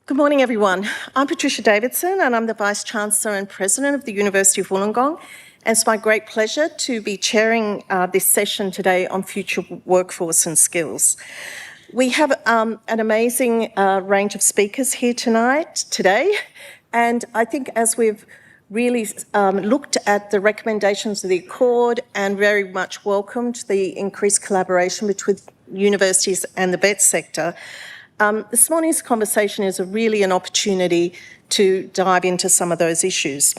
Good morning, everyone. I'm Patricia Davidson, and I'm the Vice-Chancellor and President of the University of Wollongong. And it's my great pleasure to be chairing this session today on future workforce and skills. We have an amazing range of speakers here today, and I think as we've really looked at the recommendations of the Accord and very much welcomed the increased collaboration between universities and the VET sector, this morning's conversation is really an opportunity to dive into some of those issues.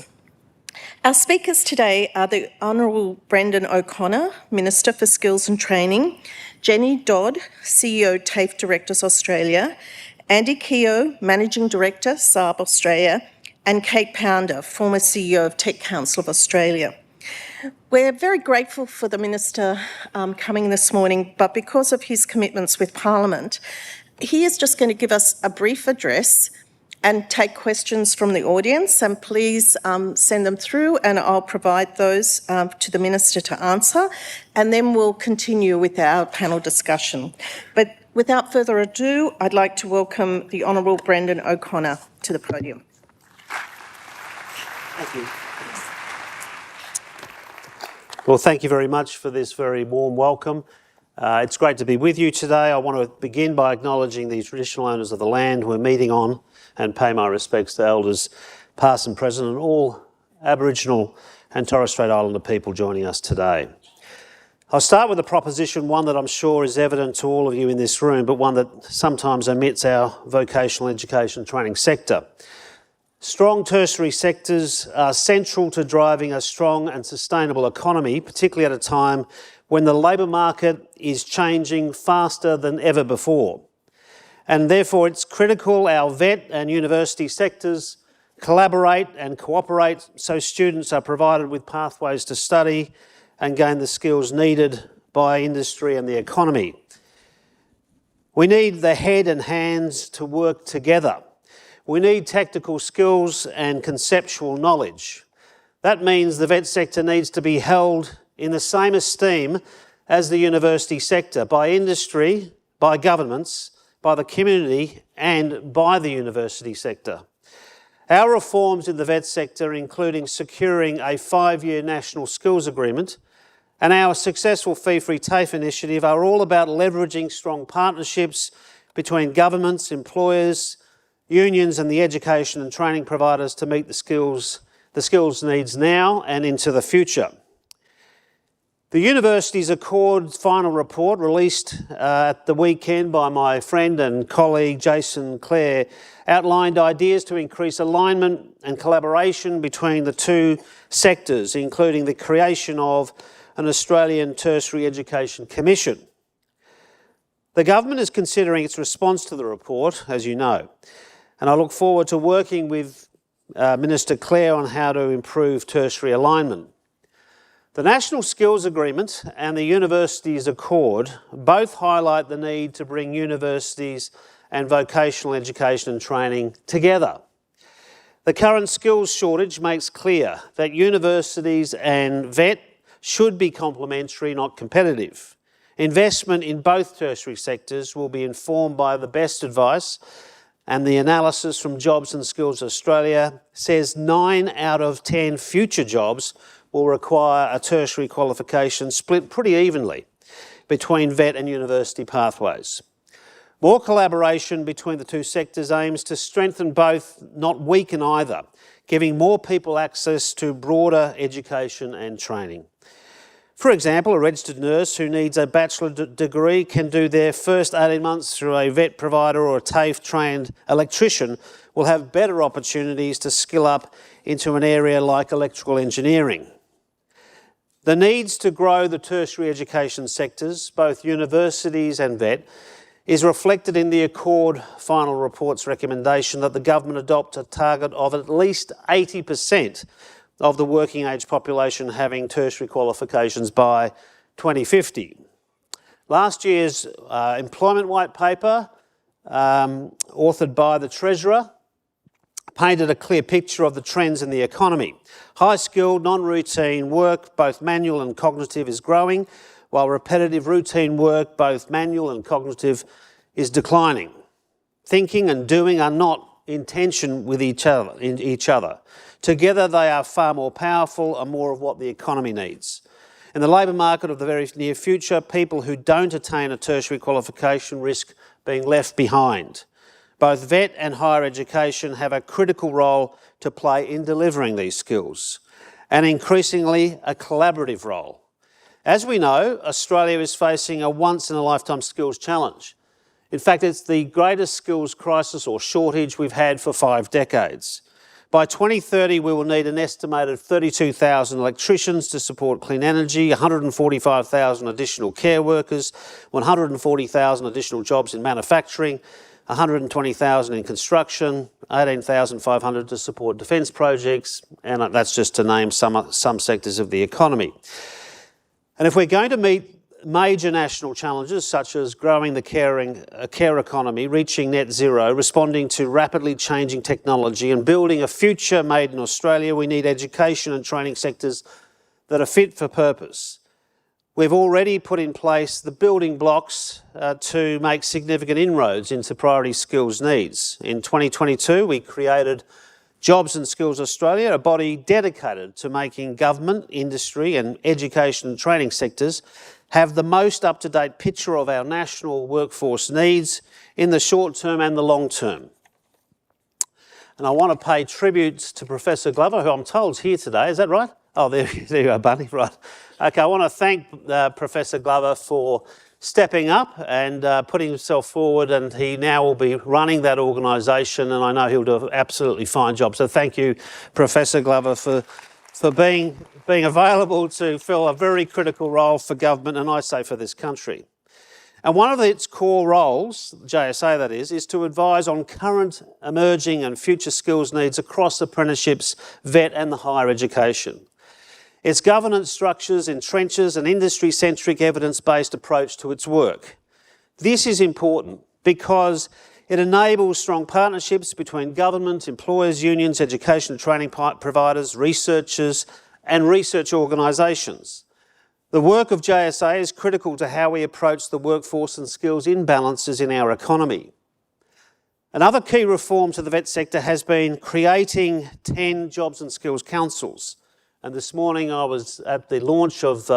Our speakers today are the Honourable Brendan O'Connor, Minister for Skills and Training, Jenny Dodd, CEO TAFE Directors Australia, Andy Keough, Managing Director Saab Australia, and Kate Pounder, former CEO of Tech Council of Australia. We're very grateful for the Minister coming this morning, but because of his commitments with Parliament, he is just going to give us a brief address and take questions from the audience, and please send them through and I'll provide those to the Minister to answer, and then we'll continue with our panel discussion. But without further ado, I'd like to welcome the Honourable Brendan O'Connor to the podium. Thank you. Well, thank you very much for this very warm welcome. It's great to be with you today. I want to begin by acknowledging the traditional owners of the land we're meeting on and pay my respects to elders past and present and all Aboriginal and Torres Strait Islander people joining us today. I'll start with a proposition, one that I'm sure is evident to all of you in this room, but one that sometimes omits our vocational education training sector. Strong tertiary sectors are central to driving a strong and sustainable economy, particularly at a time when the labour market is changing faster than ever before. And therefore it's critical our VET and university sectors collaborate and cooperate so students are provided with pathways to study and gain the skills needed by industry and the economy. We need the head and hands to work together. We need tactical skills and conceptual knowledge. That means the VET sector needs to be held in the same esteem as the university sector by industry, by governments, by the community and by the university sector. Our reforms in the VET sector, including securing a 5-year national skills agreement and our successful fee-free TAFE initiative, are all about leveraging strong partnerships between governments, employers, unions and the education and training providers to meet the skills needs now and into the future. The University's Accord final report, released at the weekend by my friend and colleague Jason Clare, outlined ideas to increase alignment and collaboration between the two sectors, including the creation of an Australian Tertiary Education Commission. The government is considering its response to the report, as you know, and I look forward to working with Minister Clare on how to improve tertiary alignment. The National Skills Agreement and the Universities Accord both highlight the need to bring universities and vocational education and training together. The current skills shortage makes clear that universities and VET should be complementary, not competitive. Investment in both tertiary sectors will be informed by the best advice, and the analysis from Jobs and Skills Australia says 9 out of 10 future jobs will require a tertiary qualification split pretty evenly between VET and university pathways. More collaboration between the two sectors aims to strengthen both, not weaken either, giving more people access to broader education and training. For example, a registered nurse who needs a bachelor degree can do their first 18 months through a VET provider, or a TAFE-trained electrician will have better opportunities to skill up into an area like electrical engineering. The needs to grow the tertiary education sectors, both universities and VET, is reflected in the Accord final report's recommendation that the government adopt a target of at least 80% of the working age population having tertiary qualifications by 2050. Last year's employment white paper, authored by the Treasurer, painted a clear picture of the trends in the economy. High-skilled, non-routine work, both manual and cognitive, is growing, while repetitive routine work, both manual and cognitive, is declining. Thinking and doing are not in tension with each other. Together they are far more powerful and more of what the economy needs. In the labour market of the very near future, people who don't attain a tertiary qualification risk being left behind. Both vet and higher education have a critical role to play in delivering these skills, and increasingly a collaborative role. As we know, Australia is facing a once-in-a-lifetime skills challenge. In fact, it's the greatest skills crisis or shortage we've had for 5 decades. By 2030, we will need an estimated 32,000 electricians to support clean energy, 145,000 additional care workers, 140,000 additional jobs in manufacturing, 120,000 in construction, 18,500 to support defence projects, and that's just to name some sectors of the economy. And if we're going to meet major national challenges such as growing the care economy, reaching net zero, responding to rapidly changing technology and building a future made in Australia, we need education and training sectors that are fit for purpose. We've already put in place the building blocks to make significant inroads into priority skills needs. In 2022, we created Jobs and Skills Australia, a body dedicated to making government, industry and education and training sectors have the most up-to-date picture of our national workforce needs in the short term and the long term. And I want to pay tribute to Professor Glover, who I'm told is here today. Is that right? Oh, there you are, Bunny. Right. Okay, I want to thank Professor Glover for stepping up and putting himself forward, and he now will be running that organisation, and I know he'll do an absolutely fine job. So thank you, Professor Glover, for being available to fill a very critical role for government, and I say for this country. And one of its core roles, JSA that is to advise on current, emerging and future skills needs across apprenticeships, vet and the higher education. Its governance structures entrenches an industry-centric, evidence-based approach to its work. This is important because it enables strong partnerships between government, employers, unions, education and training providers, researchers and research organisations. The work of JSA is critical to how we approach the workforce and skills imbalances in our economy. Another key reform to the vet sector has been creating 10 Jobs and Skills Councils. And this morning I was at the launch of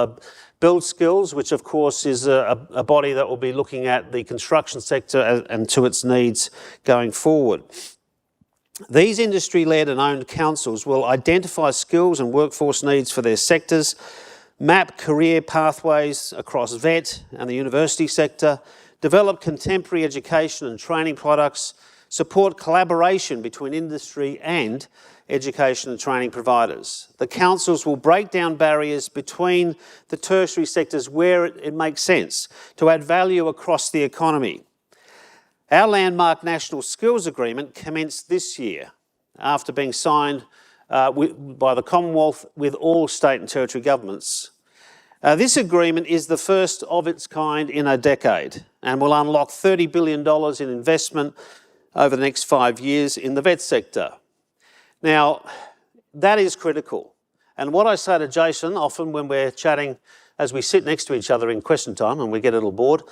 Build Skills, which of course is a body that will be looking at the construction sector and to its needs going forward. These industry-led and owned councils will identify skills and workforce needs for their sectors, map career pathways across vet and the university sector, develop contemporary education and training products, support collaboration between industry and education and training providers. The councils will break down barriers between the tertiary sectors where it makes sense to add value across the economy. Our landmark National Skills Agreement commenced this year after being signed by the Commonwealth with all state and territory governments. This agreement is the first of its kind in a decade and will unlock $30 billion in investment over the next 5 years in the vet sector. Now, that is critical. And what I say to Jason often when we're chatting as we sit next to each other in question time and we get a little bored,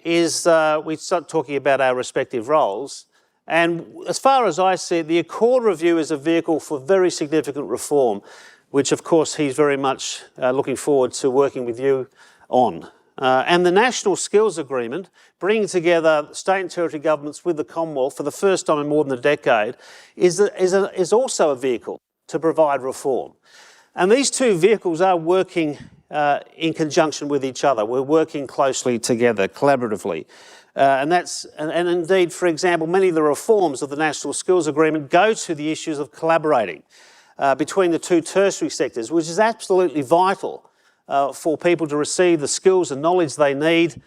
is we start talking about our respective roles. And as far as I see it, the Accord Review is a vehicle for very significant reform, which of course he's very much looking forward to working with you on. And the National Skills Agreement, bringing together state and territory governments with the Commonwealth for the first time in more than a decade, is also a vehicle to provide reform. And these two vehicles are working in conjunction with each other. We're working closely together, collaboratively. And indeed, for example, many of the reforms of the National Skills Agreement go to the issues of collaborating between the two tertiary sectors, which is absolutely vital for people to receive the skills and knowledge they need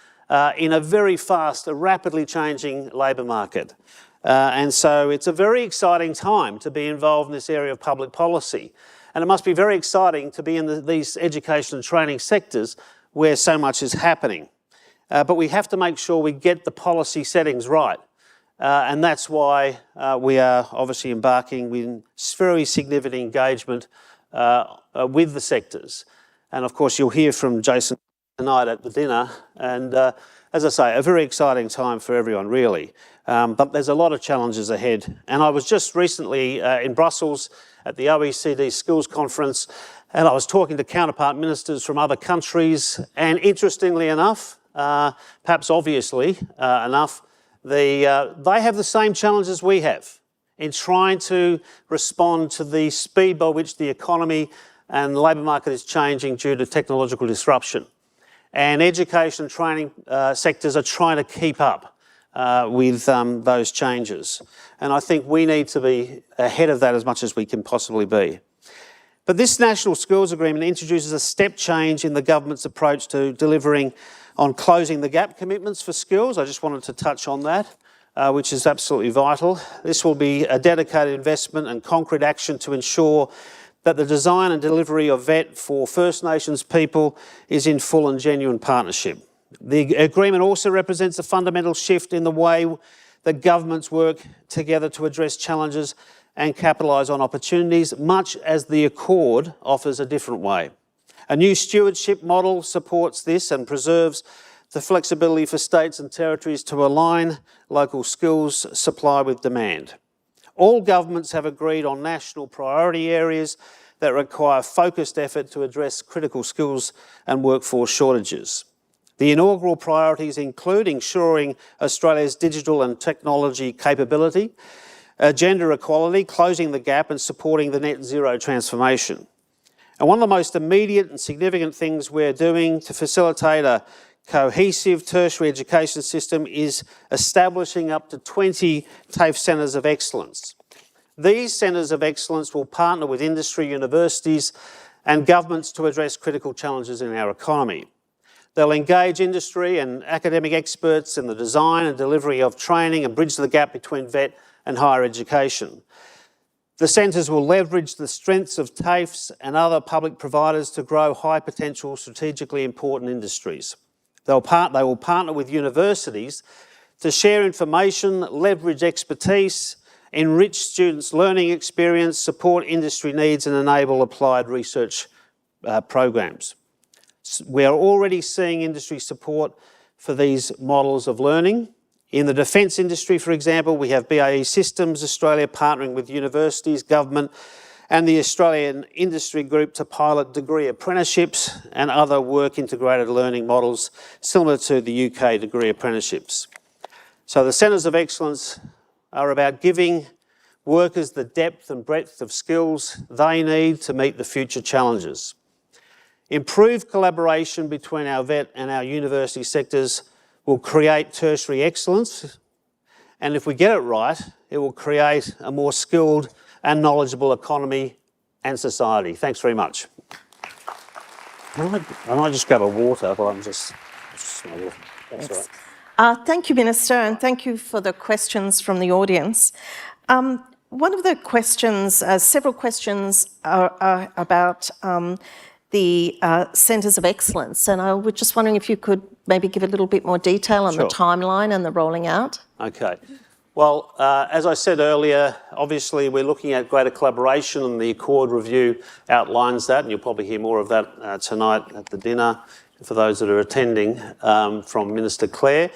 in a very fast, rapidly changing labour market. And so it's a very exciting time to be involved in this area of public policy. And it must be very exciting to be in these education and training sectors where so much is happening. But we have to make sure we get the policy settings right. And that's why we are obviously embarking in very significant engagement with the sectors. And of course, you'll hear from Jason tonight at the dinner. And as I say, a very exciting time for everyone, really. But there's a lot of challenges ahead. And I was just recently in Brussels at the OECD Skills Conference, and I was talking to counterpart ministers from other countries, and interestingly enough, perhaps obviously enough, they have the same challenges we have in trying to respond to the speed by which the economy and the labour market is changing due to technological disruption. And education and training sectors are trying to keep up with those changes. And I think we need to be ahead of that as much as we can possibly be. But this National Skills Agreement introduces a step change in the government's approach to delivering on closing the gap commitments for skills. I just wanted to touch on that, which is absolutely vital. This will be a dedicated investment and concrete action to ensure that the design and delivery of VET for First Nations people is in full and genuine partnership. The agreement also represents a fundamental shift in the way that governments work together to address challenges and capitalise on opportunities, much as the Accord offers a different way. A new stewardship model supports this and preserves the flexibility for states and territories to align local skills supply with demand. All governments have agreed on national priority areas that require focused effort to address critical skills and workforce shortages. The inaugural priorities include ensuring Australia's digital and technology capability, gender equality, closing the gap and supporting the net zero transformation. And one of the most immediate and significant things we're doing to facilitate a cohesive tertiary education system is establishing up to 20 TAFE Centres of Excellence. These Centres of Excellence will partner with industry, universities and governments to address critical challenges in our economy. They'll engage industry and academic experts in the design and delivery of training and bridge the gap between VET and higher education. The centres will leverage the strengths of TAFEs and other public providers to grow high potential, strategically important industries. They will partner with universities to share information, leverage expertise, enrich students' learning experience, support industry needs and enable applied research programs. We are already seeing industry support for these models of learning. In the defence industry, for example, we have BAE Systems Australia partnering with universities, government and the Australian Industry Group to pilot degree apprenticeships and other work-integrated learning models similar to the UK degree apprenticeships. So the Centres of Excellence are about giving workers the depth and breadth of skills they need to meet the future challenges. Improved collaboration between our VET and our university sectors will create tertiary excellence, and if we get it right, it will create a more skilled and knowledgeable economy and society. Thanks very much. I might just grab a water, but I'm just that's all right. Thank you, Minister, and thank you for the questions from the audience. One of the questions, several questions are about the Centres of Excellence, and I was just wondering if you could maybe give a little bit more detail on the timeline and the rolling out. Okay. Well, as I said earlier, obviously we're looking at greater collaboration and the Accord review outlines that, and you'll probably hear more of that tonight at the dinner for those that are attending from Minister Clare.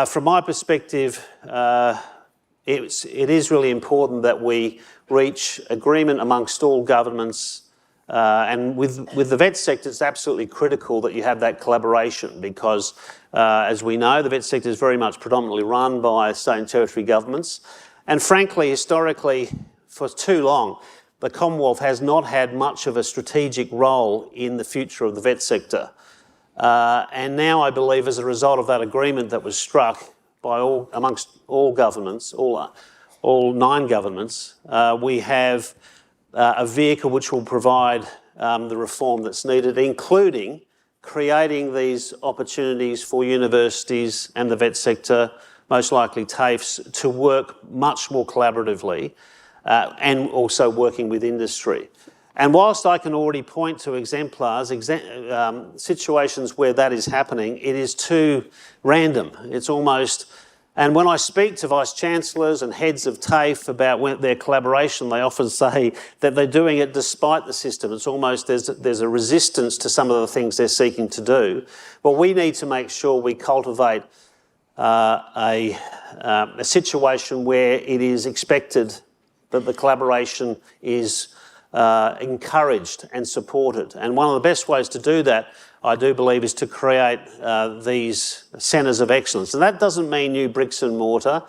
From my perspective, it is really important that we reach agreement amongst all governments and with the VET sector, it's absolutely critical that you have that collaboration because, as we know, the VET sector is very much predominantly run by state and territory governments. And frankly, historically, for too long, the Commonwealth has not had much of a strategic role in the future of the VET sector. And now I believe as a result of that agreement that was struck by amongst all governments, all 9 governments, we have a vehicle which will provide the reform that's needed, including creating these opportunities for universities and the VET sector, most likely TAFEs, to work much more collaboratively and also working with industry. And whilst I can already point to exemplars, situations where that is happening, it is too random. It's almost And when I speak to Vice-Chancellors and heads of TAFE about their collaboration, they often say that they're doing it despite the system. It's almost there's a resistance to some of the things they're seeking to do. But we need to make sure we cultivate a situation where it is expected that the collaboration is encouraged and supported. And one of the best ways to do that, I do believe, is to create these centres of excellence. And that doesn't mean new bricks and mortar.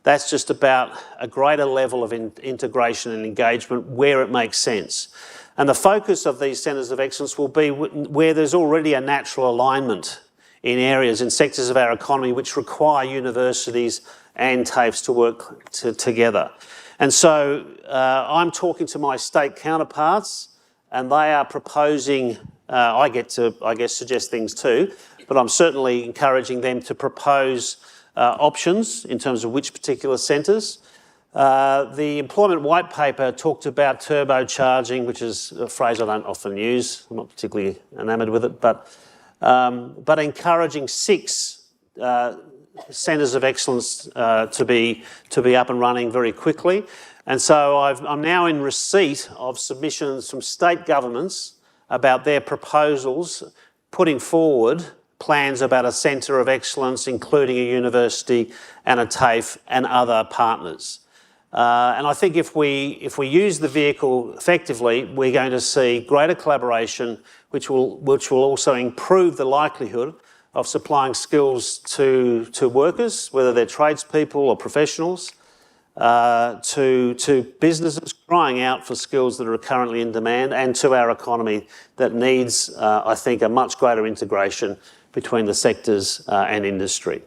That's just about a greater level of integration and engagement where it makes sense. And the focus of these centres of excellence will be where there's already a natural alignment in areas, in sectors of our economy which require universities and TAFEs to work together. And so I'm talking to my state counterparts, and they are proposing, I get to, I guess, suggest things too, but I'm certainly encouraging them to propose options in terms of which particular centres. The employment white paper talked about turbocharging, which is a phrase I don't often use. I'm not particularly enamoured with it, but encouraging 6 centres of excellence to be up and running very quickly. And so I'm now in receipt of submissions from state governments about their proposals, putting forward plans about a centre of excellence, including a university and a TAFE and other partners. And I think if we use the vehicle effectively, we're going to see greater collaboration, which will also improve the likelihood of supplying skills to workers, whether they're tradespeople or professionals, to businesses crying out for skills that are currently in demand, and to our economy that needs, I think, a much greater integration between the sectors and industry.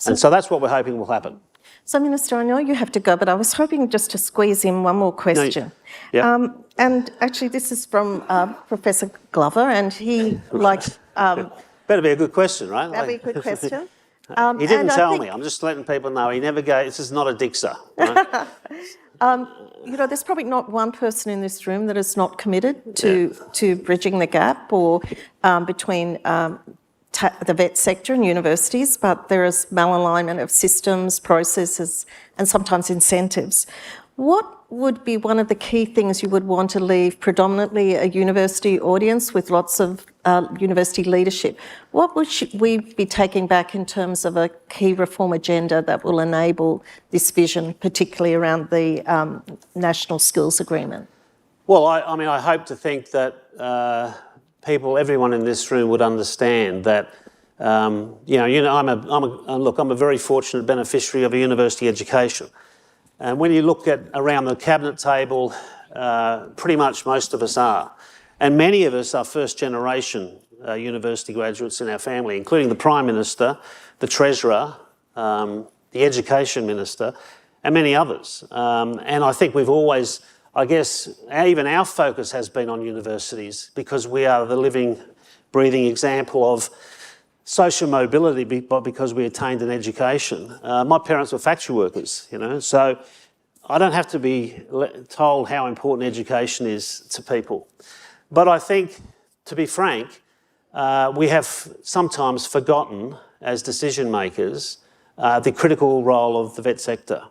And so that's what we're hoping will happen. So, Minister, I know you have to go, but I was hoping just to squeeze in one more question. No, yeah. And actually, this is from Professor Glover, and he liked... Better be a good question, right? That'd be a good question. He didn't tell me. I'm just letting people know. He never goes, this is not a Dixer. Right? You know, there's probably not one person in this room that is not committed to bridging the gap or between the vet sector and universities, but there is malalignment of systems, processes, and sometimes incentives. What would be one of the key things you would want to leave predominantly a university audience with lots of university leadership? What would we be taking back in terms of a key reform agenda that will enable this vision, particularly around the National Skills Agreement? Well, I mean, I hope to think that everyone in this room would understand that, I'm a very fortunate beneficiary of a university education. And when you look at around the cabinet table, pretty much most of us are. And many of us are first generation university graduates in our family, including the Prime Minister, the Treasurer, the Education Minister, and many others. And I think we've always, I guess, even our focus has been on universities because we are the living, breathing example of social mobility because we attained an education. My parents were factory workers, so I don't have to be told how important education is to people. But I think, to be frank, we have sometimes forgotten as decision makers the critical role of the vet sector,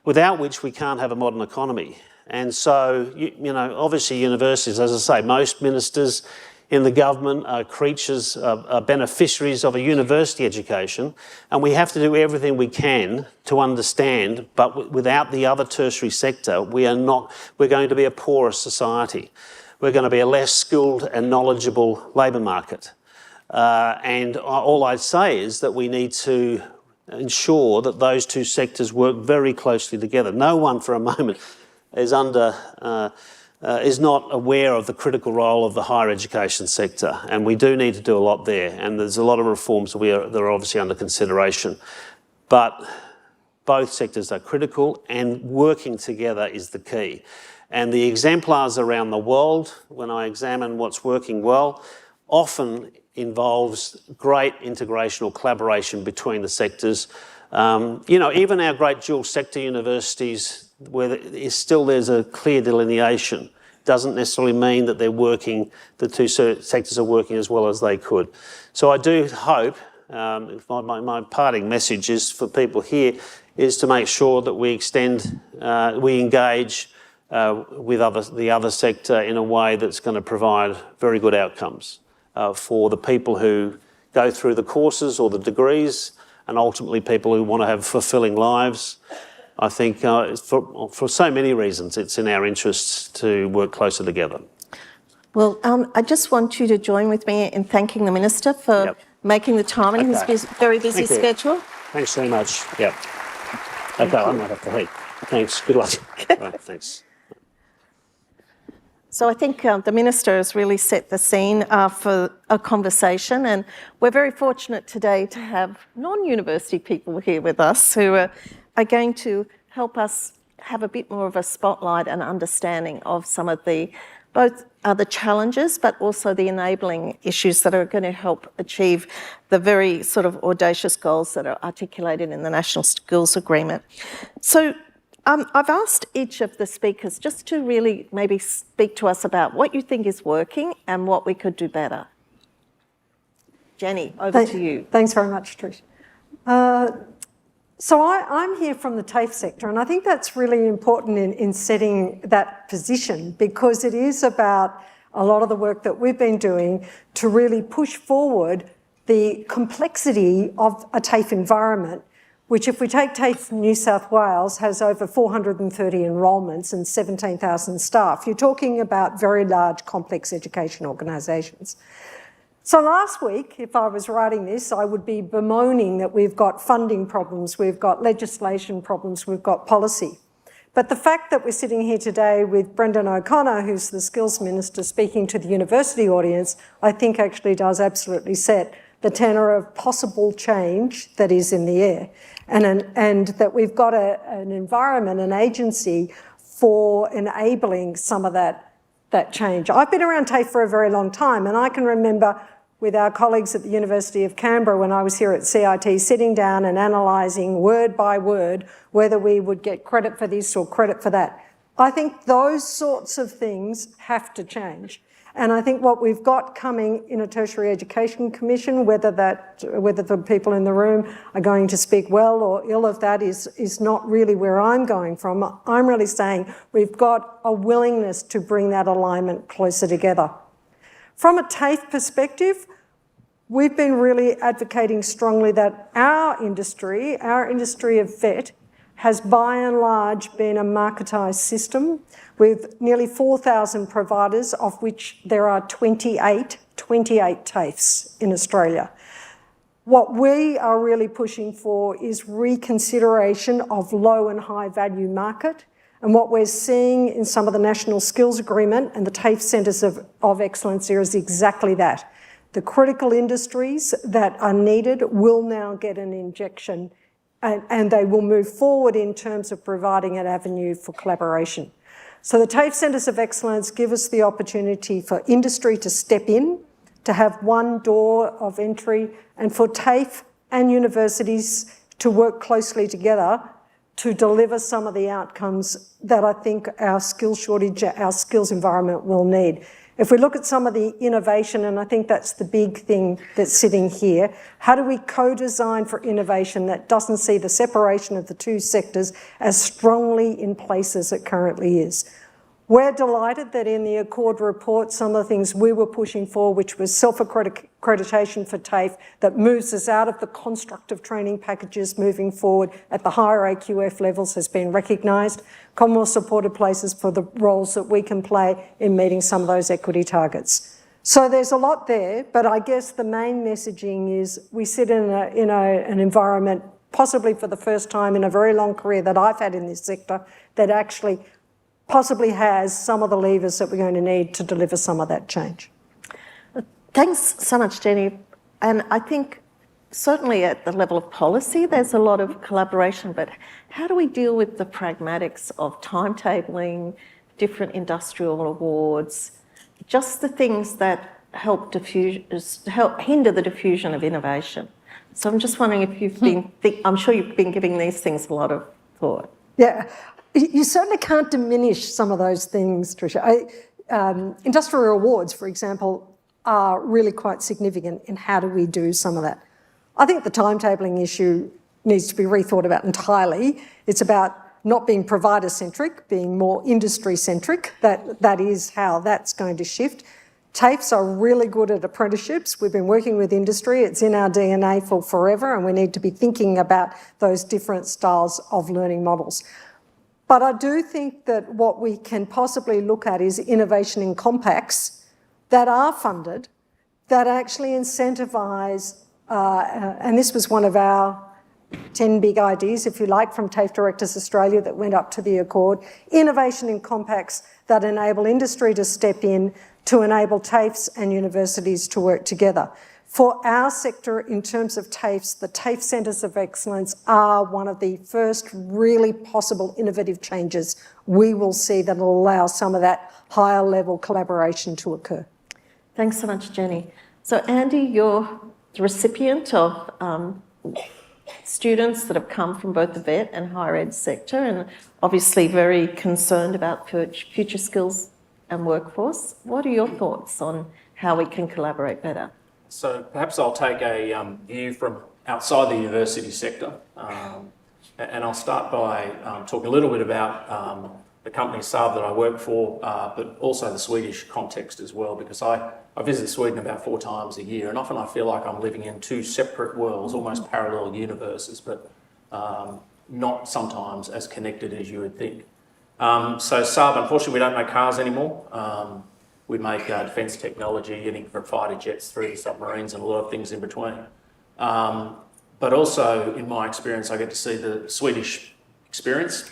without which we can't have a modern economy. And so, obviously universities, as I say, most ministers in the government are creatures, are beneficiaries of a university education, and we have to do everything we can to understand, but without the other tertiary sector, we're going to be a poorer society. We're going to be a less skilled and knowledgeable labour market. And all I'd say is that we need to ensure that those two sectors work very closely together. No one for a moment is not aware of the critical role of the higher education sector, and we do need to do a lot there, and there's a lot of reforms that are obviously under consideration. But both sectors are critical, and working together is the key. And the exemplars around the world, when I examine what's working well, often involves great integration or collaboration between the sectors. Even our great dual sector universities, where there's a clear delineation, doesn't necessarily mean that the two sectors are working as well as they could. So I do hope my parting message is for people here is to make sure that we engage with the other sector in a way that's going to provide very good outcomes for the people who go through the courses or the degrees, and ultimately people who want to have fulfilling lives. I think for so many reasons, it's in our interests to work closer together. Well, I just want you to join with me in thanking the Minister for making the time in his very busy schedule. Thanks very much. Yeah. Okay, I might have to leave. Thanks. Good luck. Right, thanks. So I think the Minister has really set the scene for a conversation, and we're very fortunate today to have non-university people here with us who are going to help us have a bit more of a spotlight and understanding of some of the both the challenges but also the enabling issues that are going to help achieve the very sort of audacious goals that are articulated in the National Skills Agreement. So I've asked each of the speakers just to really maybe speak to us about what you think is working and what we could do better. Jenny, over to you. Thanks very much, Trish. So I'm here from the TAFE sector, and I think that's really important in setting that position, because it is about a lot of the work that we've been doing to really push forward the complexity of a TAFE environment, which, if we take TAFE New South Wales, has over 430 enrolments and 17,000 staff. You're talking about very large, complex education organisations. So last week, if I was writing this, I would be bemoaning that we've got funding problems, we've got legislation problems, we've got policy. But the fact that we're sitting here today with Brendan O'Connor, who's the Skills Minister, speaking to the university audience, I think actually does absolutely set the tenor of possible change that is in the air. And that we've got an environment, an agency for enabling some of that change. I've been around TAFE for a very long time, and I can remember with our colleagues at the University of Canberra when I was here at CIT sitting down and analysing word by word whether we would get credit for this or credit for that. I think those sorts of things have to change. And I think what we've got coming in a Tertiary Education Commission, whether the people in the room are going to speak well or ill of that is not really where I'm going from. I'm really saying we've got a willingness to bring that alignment closer together. From a TAFE perspective, we've been really advocating strongly that our industry of VET, has by and large been a marketised system with nearly 4,000 providers, of which there are 28 TAFEs in Australia. What we are really pushing for is reconsideration of low and high value market. And what we're seeing in some of the National Skills Agreement and the TAFE Centres of Excellence here is exactly that. The critical industries that are needed will now get an injection, and they will move forward in terms of providing an avenue for collaboration. So the TAFE Centres of Excellence give us the opportunity for industry to step in, to have one door of entry, and for TAFE and universities to work closely together to deliver some of the outcomes that I think our skills shortage, our skills environment will need. If we look at some of the innovation, and I think that's the big thing that's sitting here, how do we co-design for innovation that doesn't see the separation of the two sectors as strongly in place as it currently is? We're delighted that in the Accord report, some of the things we were pushing for, which was self-accreditation for TAFE, that moves us out of the construct of training packages moving forward at the higher AQF levels, has been recognised. Commonwealth supported places for the roles that we can play in meeting some of those equity targets. So there's a lot there, but I guess the main messaging is we sit in an environment, possibly for the first time in a very long career that I've had in this sector, that actually possibly has some of the levers that we're going to need to deliver some of that change. Thanks so much, Jenny. And I think certainly at the level of policy, there's a lot of collaboration, but how do we deal with the pragmatics of timetabling, different industrial awards, just the things that help hinder the diffusion of innovation? So I'm just wondering if you've been, I'm sure you've been giving these things a lot of thought. Yeah. You certainly can't diminish some of those things, Tricia. Industrial awards, for example, are really quite significant in how do we do some of that. I think the timetabling issue needs to be rethought about entirely. It's about not being provider-centric, being more industry-centric. That is how that's going to shift. TAFEs are really good at apprenticeships. We've been working with industry. It's in our DNA for forever, and we need to be thinking about those different styles of learning models. But I do think that what we can possibly look at is innovation in compacts that are funded, that actually incentivise, and this was one of our 10 big ideas, if you like, from TAFE Directors Australia that went up to the Accord, innovation in compacts that enable industry to step in to enable TAFEs and universities to work together. For our sector, in terms of TAFEs, the TAFE Centres of Excellence are one of the first really possible innovative changes we will see that will allow some of that higher level collaboration to occur. Thanks so much, Jenny. So Andy, you're the recipient of students that have come from both the vet and higher ed sector, and obviously very concerned about future skills and workforce. What are your thoughts on how we can collaborate better? So perhaps I'll take a view from outside the university sector, and I'll start by talking a little bit about the company Saab that I work for, but also the Swedish context as well, because I visit Sweden about 4 times a year, and often I feel like I'm living in 2 separate worlds, almost parallel universes, but not sometimes as connected as you would think. So Saab, unfortunately, we don't make cars anymore. We make defence technology, anything from fighter jets through to submarines and a lot of things in between. But also, in my experience, I get to see the Swedish experience,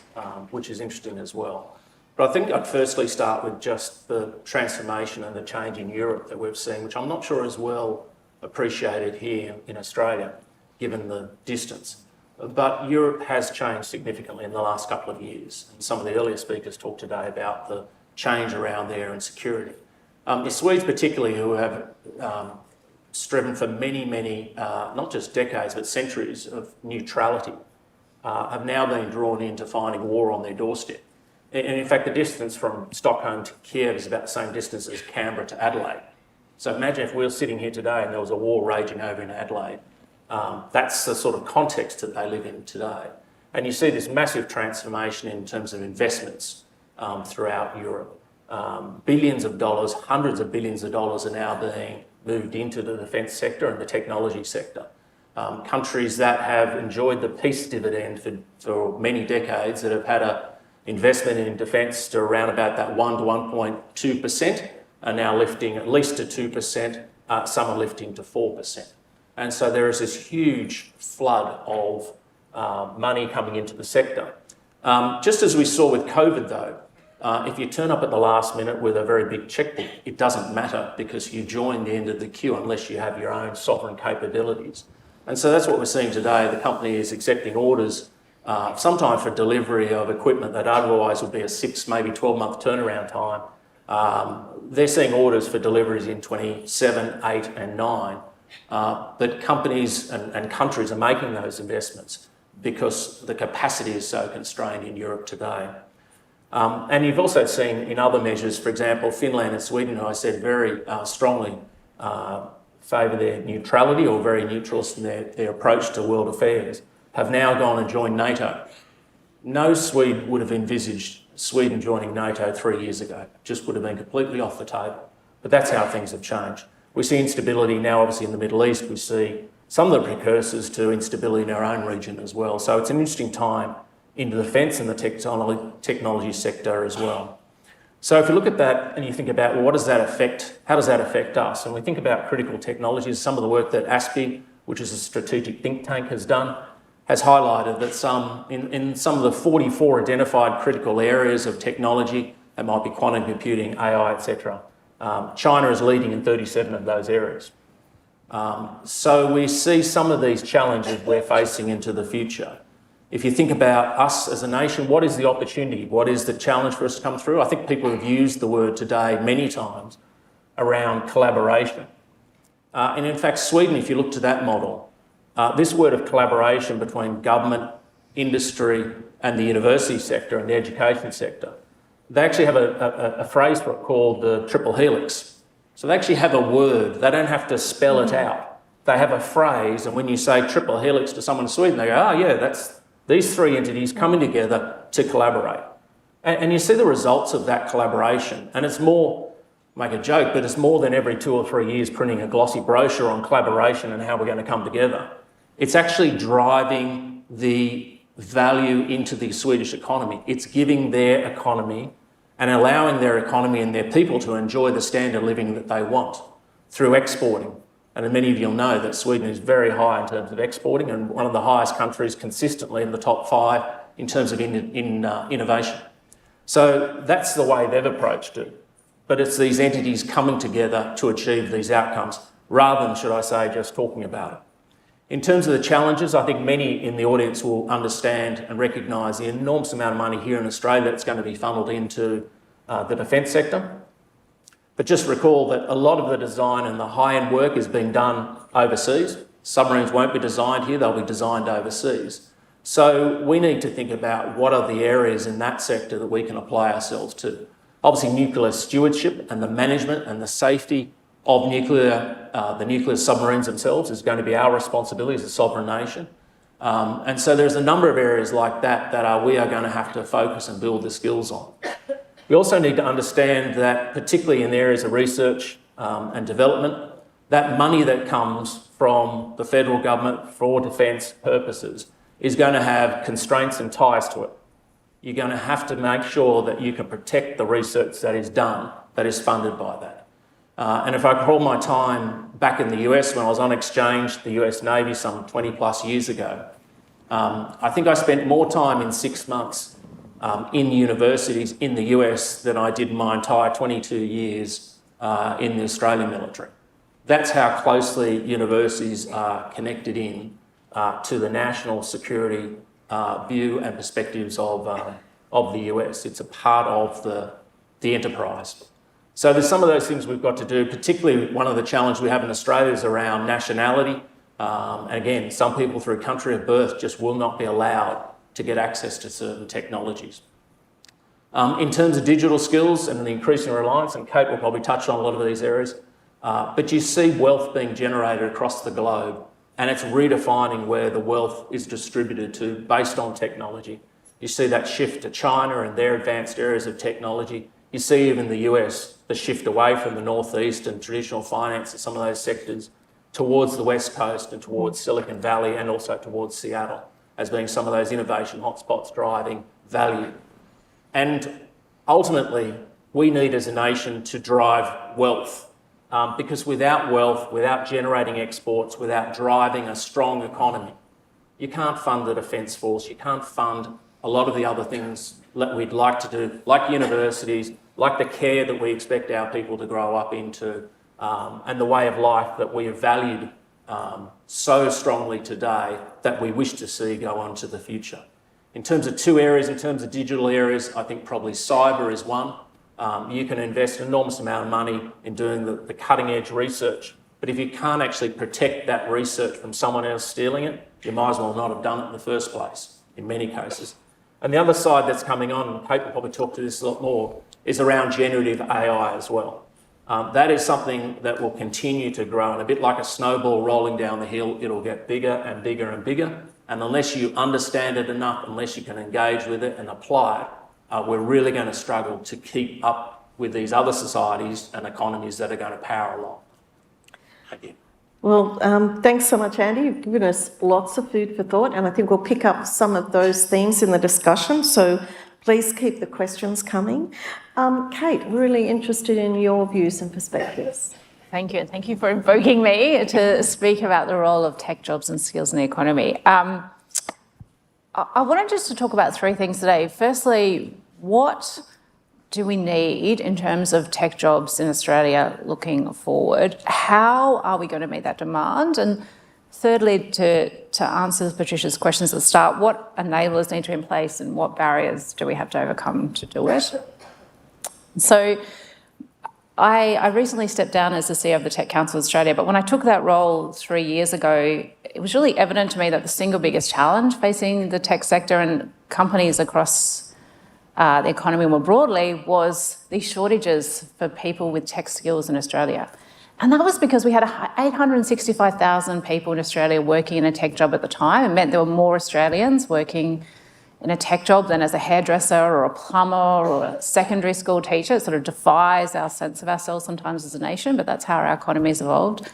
which is interesting as well. But I think I'd firstly start with just the transformation and the change in Europe that we've seen, which I'm not sure is well appreciated here in Australia, given the distance. But Europe has changed significantly in the last couple of years. And some of the earlier speakers talked today about the change around there and security. The Swedes particularly, who have striven for many, not just decades, but centuries of neutrality, have now been drawn into finding war on their doorstep. And in fact, the distance from Stockholm to Keough is about the same distance as Canberra to Adelaide. So imagine if we were sitting here today and there was a war raging over in Adelaide. That's the sort of context that they live in today. And you see this massive transformation in terms of investments throughout Europe. Billions of dollars, hundreds of billions of dollars are now being moved into the defence sector and the technology sector. Countries that have enjoyed the peace dividend for many decades, that have had a investment in defence to around about that 1 to 1.2%, are now lifting at least to 2%, some are lifting to 4%. And so there is this huge flood of money coming into the sector. Just as we saw with COVID though, if you turn up at the last minute with a very big checkbook, it doesn't matter because you join the end of the queue unless you have your own sovereign capabilities. And so that's what we're seeing today. The company is accepting orders, sometimes for delivery of equipment that otherwise would be a 6, maybe 12-month turnaround time. They're seeing orders for deliveries in 27, 8 and 9. But companies and countries are making those investments because the capacity is so constrained in Europe today. And you've also seen in other measures, for example, Finland and Sweden, who I said very strongly favour their neutrality or very neutralist in their approach to world affairs, have now gone and joined NATO. No Swede would have envisaged Sweden joining NATO 3 years ago. Just would have been completely off the table. But that's how things have changed. We see instability now, obviously, in the Middle East. We see some of the precursors to instability in our own region as well. So it's an interesting time in the defence and the technology sector as well. So if you look at that and you think about, well, what does that affect? How does that affect us? And we think about critical technologies. Some of the work that ASPI, which is a strategic think tank, has done, has highlighted that in some of the 44 identified critical areas of technology, that might be quantum computing, AI, etc., China is leading in 37 of those areas. So we see some of these challenges we're facing into the future. If you think about us as a nation, what is the opportunity? What is the challenge for us to come through? I think people have used the word today many times around collaboration. And in fact, Sweden, if you look to that model, this word of collaboration between government, industry and the university sector and the education sector, they actually have a phrase for it called the triple helix. So they actually have a word. They don't have to spell it out. they have a phrase, and when you say triple helix to someone in Sweden, they go, oh yeah, that's these three entities coming together to collaborate. And you see the results of that collaboration, and it's more, make a joke, but it's more than every 2 or 3 years printing a glossy brochure on collaboration and how we're going to come together. It's actually driving the value into the Swedish economy. It's giving their economy and allowing their economy and their people to enjoy the standard of living that they want through exporting. And many of you will know that Sweden is very high in terms of exporting and one of the highest countries consistently in the top 5 in terms of innovation. So that's the way they've approached it. But it's these entities coming together to achieve these outcomes rather than, should I say, just talking about it. In terms of the challenges, I think many in the audience will understand and recognise the enormous amount of money here in Australia that's going to be funneled into the defence sector. But just recall that a lot of the design and the high-end work is being done overseas. Submarines won't be designed here, they'll be designed overseas. So we need to think about what are the areas in that sector that we can apply ourselves to. Obviously, nuclear stewardship and the management and the safety of the nuclear submarines themselves is going to be our responsibility as a sovereign nation. And so there's a number of areas like that we are going to have to focus and build the skills on. We also need to understand that, particularly in the areas of research and development, that money that comes from the federal government for defence purposes is going to have constraints and ties to it. You're going to have to make sure that you can protect the research that is done, that is funded by that. And if I recall my time back in the US when I was on exchange, the US Navy some 20 plus years ago, I think I spent more time in 6 months in universities in the US than I did my entire 22 years in the Australian military. That's how closely universities are connected in to the national security view and perspectives of the US. It's a part of the enterprise. So there's some of those things we've got to do, particularly one of the challenges we have in Australia is around nationality. And again, some people through country of birth just will not be allowed to get access to certain technologies. In terms of digital skills and the increasing reliance, and Kate will probably touch on a lot of these areas, but you see wealth being generated across the globe, and it's redefining where the wealth is distributed to based on technology. You see that shift to China and their advanced areas of technology. You see even the US, the shift away from the northeast and traditional finance and some of those sectors towards the West Coast and towards Silicon Valley and also towards Seattle as being some of those innovation hotspots driving value. And ultimately, we need as a nation to drive wealth because without wealth, without generating exports, without driving a strong economy, you can't fund the Defence Force, you can't fund a lot of the other things that we'd like to do, like universities, like the care that we expect our people to grow up into, and the way of life that we have valued so strongly today that we wish to see go on to the future. In terms of 2 areas, in terms of digital areas, I think probably cyber is one. You can invest an enormous amount of money in doing the cutting edge research, but if you can't actually protect that research from someone else stealing it, you might as well not have done it in the first place, in many cases. And the other side that's coming on, and Kate will probably talk to this a lot more, is around generative AI as well. That is something that will continue to grow, and a bit like a snowball rolling down the hill, it'll get bigger and bigger and bigger. And unless you understand it enough, unless you can engage with it and apply it, we're really going to struggle to keep up with these other societies and economies that are going to power along. Thank you. Well, thanks so much, Andy. You've given us lots of food for thought, and I think we'll pick up some of those themes in the discussion. So please keep the questions coming. Kate, we're really interested in your views and perspectives. Thank you, and thank you for invoking me to speak about the role of tech jobs and skills in the economy. I wanted just to talk about 3 things today. Firstly, what do we need in terms of tech jobs in Australia looking forward? How are we going to meet that demand? And thirdly, to answer Patricia's questions at the start, what enablers need to be in place and what barriers do we have to overcome to do it? So I recently stepped down as the CEO of the Tech Council of Australia, but when I took that role 3 years ago, it was really evident to me that the single biggest challenge facing the tech sector and companies across the economy more broadly was the shortages for people with tech skills in Australia. And that was because we had 865,000 people in Australia working in a tech job at the time. It meant there were more Australians working in a tech job than as a hairdresser or a plumber or a secondary school teacher. It sort of defies our sense of ourselves sometimes as a nation, but that's how our economy's evolved.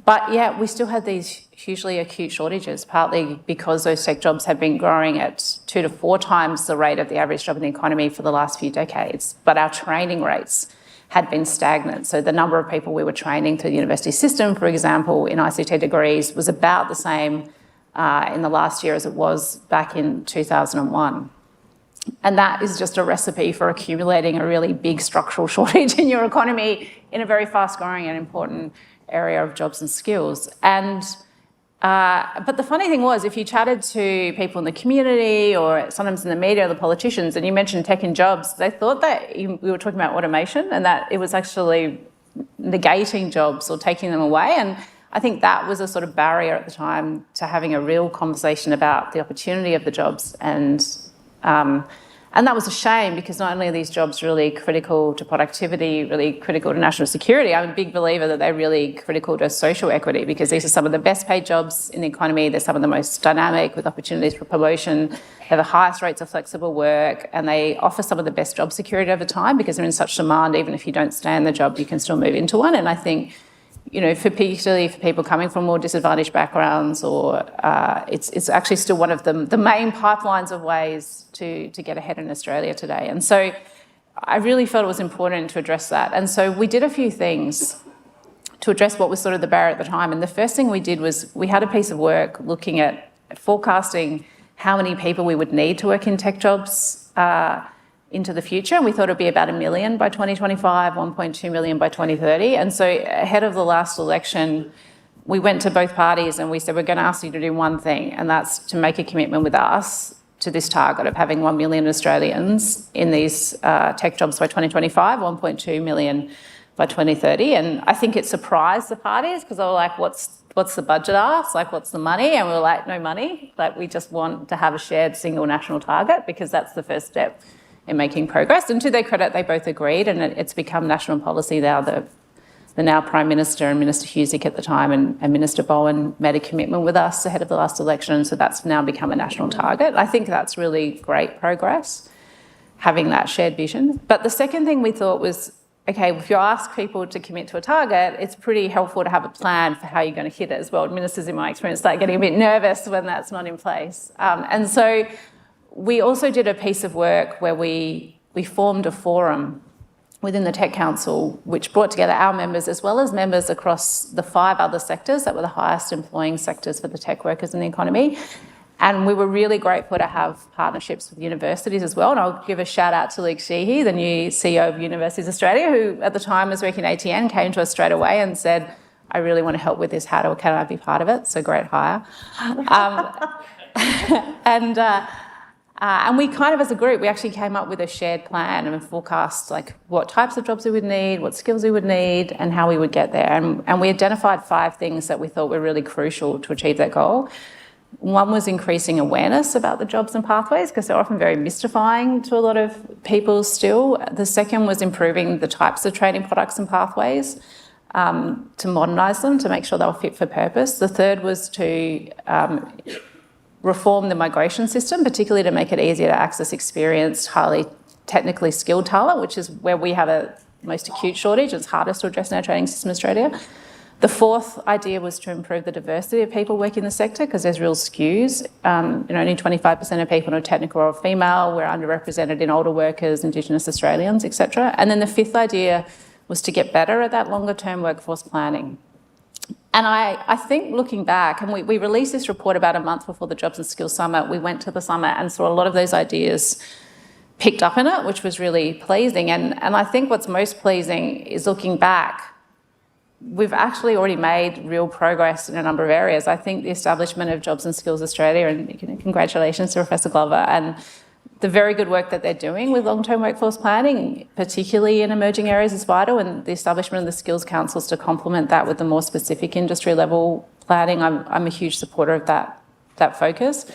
But yeah, we still had these hugely acute shortages, partly because those tech jobs have been growing at 2 to 4 times the rate of the average job in the economy for the last few decades. But our training rates had been stagnant. So the number of people we were training through the university system, for example, in ICT degrees was about the same in the last year as it was back in 2001. And that is just a recipe for accumulating a really big structural shortage in your economy in a very fast-growing and important area of jobs and skills. And but the funny thing was, if you chatted to people in the community or sometimes in the media or the politicians, and you mentioned tech and jobs, they thought that we were talking about automation and that it was actually negating jobs or taking them away. And I think that was a sort of barrier at the time to having a real conversation about the opportunity of the jobs. And that was a shame, because not only are these jobs really critical to productivity, really critical to national security, I'm a big believer that they're really critical to social equity, because these are some of the best paid jobs in the economy. They're some of the most dynamic, with opportunities for promotion. They have the highest rates of flexible work, and they offer some of the best job security over time, because they're in such demand. Even if you don't stay in the job, you can still move into one. And I think, you know, particularly for people coming from more disadvantaged backgrounds, or it's actually still one of the main pipelines of ways to get ahead in Australia today. And so I really felt it was important to address that. And so we did a few things to address what was sort of the barrier at the time. And the first thing we did was we had a piece of work looking at forecasting how many people we would need to work in tech jobs into the future. And we thought it'd be about 1 million by 2025, 1.2 million by 2030. And so ahead of the last election, we went to both parties and we said, we're going to ask you to do one thing, and that's to make a commitment with us to this target of having 1 million Australians in these tech jobs by 2025, 1.2 million by 2030. And I think it surprised the parties, because they were like, what's the budget ask? Like, what's the money? And we were like, no money. Like, we just want to have a shared single national target, because that's the first step in making progress. And to their credit, they both agreed, and it's become national policy now. The now Prime Minister and Minister Keough at the time and Minister Bowen made a commitment with us ahead of the last election, so that's now become a national target. I think that's really great progress, having that shared vision. But the second thing we thought was, okay, if you ask people to commit to a target, it's pretty helpful to have a plan for how you're going to hit it as well. Ministers, in my experience, start getting a bit nervous when that's not in place. And so we also did a piece of work where we formed a forum within the Tech Council, which brought together our members as well as members across the 5 other sectors that were the highest employing sectors for the tech workers in the economy. And we were really grateful to have partnerships with universities as well. And I'll give a shout out to Luke Sheehy, the new CEO of Universities Australia, who at the time was working at ATN, came to us straight away and said, I really want to help with this. Can I be part of it? So great hire. And we kind of, as a group, we actually came up with a shared plan and forecast like what types of jobs we would need, what skills we would need, and how we would get there. And we identified 5 things that we thought were really crucial to achieve that goal. One was increasing awareness about the jobs and pathways, because they're often very mystifying to a lot of people still. The second was improving the types of training products and pathways, to modernise them, to make sure they were fit for purpose. The third was to reform the migration system, particularly to make it easier to access experienced, highly technically skilled talent, which is where we have a most acute shortage. It's hardest to address in our training system in Australia. The fourth idea was to improve the diversity of people working in the sector, because there's real skews. Only 25% of people are technical or female. We're underrepresented in older workers, Indigenous Australians, etc. And then the fifth idea was to get better at that longer-term workforce planning. And I think looking back, and we released this report about a month before the Jobs and Skills Summit. We went to the summit and saw a lot of those ideas picked up in it, which was really pleasing. And I think what's most pleasing is looking back, we've actually already made real progress in a number of areas. I think the establishment of Jobs and Skills Australia, and congratulations to Professor Glover, and the very good work that they're doing with long-term workforce planning, particularly in emerging areas, is vital, and the establishment of the skills councils to complement that with the more specific industry level planning. I'm a huge supporter of that focus.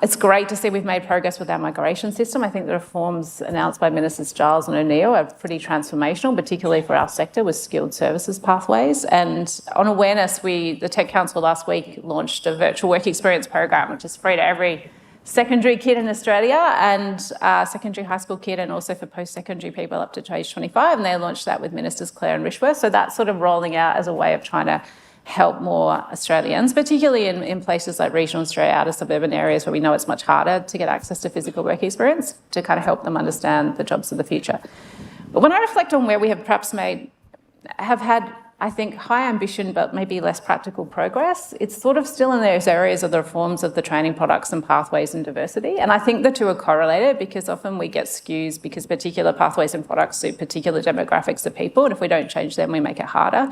It's great to see we've made progress with our migration system. I think the reforms announced by Ministers Giles and O'Neill are pretty transformational, particularly for our sector with skilled services pathways. And on awareness, the Tech Council last week launched a virtual work experience program, which is free to every secondary kid in Australia and secondary high school kid, and also for post-secondary people up to age 25. And they launched that with Ministers Clare and Rishworth. So that's sort of rolling out as a way of trying to help more Australians, particularly in places like regional Australia, outer suburban areas where we know it's much harder to get access to physical work experience, to kind of help them understand the jobs of the future. But when I reflect on where we have perhaps have had, I think, high ambition but maybe less practical progress, it's sort of still in those areas of the reforms of the training products and pathways and diversity. And I think the two are correlated because often we get skews because particular pathways and products suit particular demographics of people, and if we don't change them, we make it harder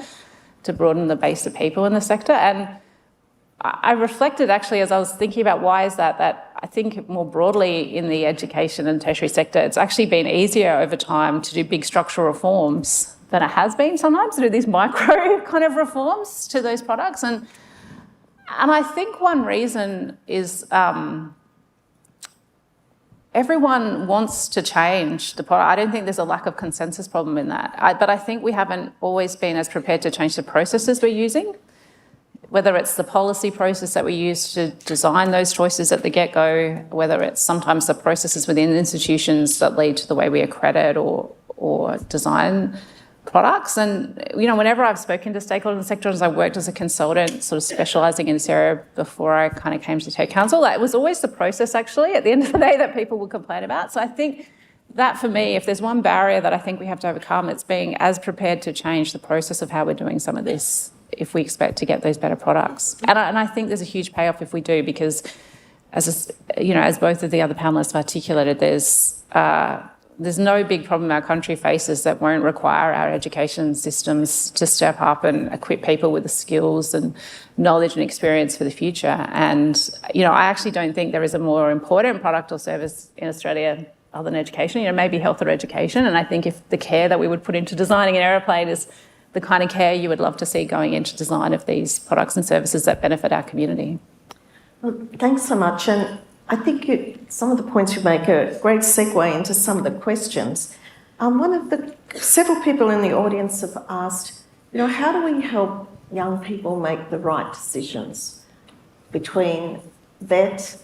to broaden the base of people in the sector. And I reflected actually as I was thinking about why is that I think more broadly in the education and tertiary sector, it's actually been easier over time to do big structural reforms than it has been sometimes to do these micro kind of reforms to those products. And I think one reason is everyone wants to change the product. I don't think there's a lack of consensus problem in that. But I think we haven't always been as prepared to change the processes we're using, whether it's the policy process that we use to design those choices at the get-go, whether it's sometimes the processes within institutions that lead to the way we accredit or design products. And, whenever I've spoken to stakeholders in the sector, as I worked as a consultant, sort of specialising in this area before I kind of came to Tech Council, it was always the process, actually, at the end of the day that people would complain about. So I think that, for me, if there's one barrier that I think we have to overcome, it's being as prepared to change the process of how we're doing some of this if we expect to get those better products. And I think there's a huge payoff if we do, because, as both of the other panellists have articulated, there's no big problem our country faces that won't require our education systems to step up and equip people with the skills and knowledge and experience for the future. And, I actually don't think there is a more important product or service in Australia other than education, maybe health or education. And I think if the care that we would put into designing an aeroplane is the kind of care you would love to see going into design of these products and services that benefit our community. Well, thanks so much. And I think some of the points you make are a great segue into some of the questions. Several people in the audience have asked, how do we help young people make the right decisions between vet,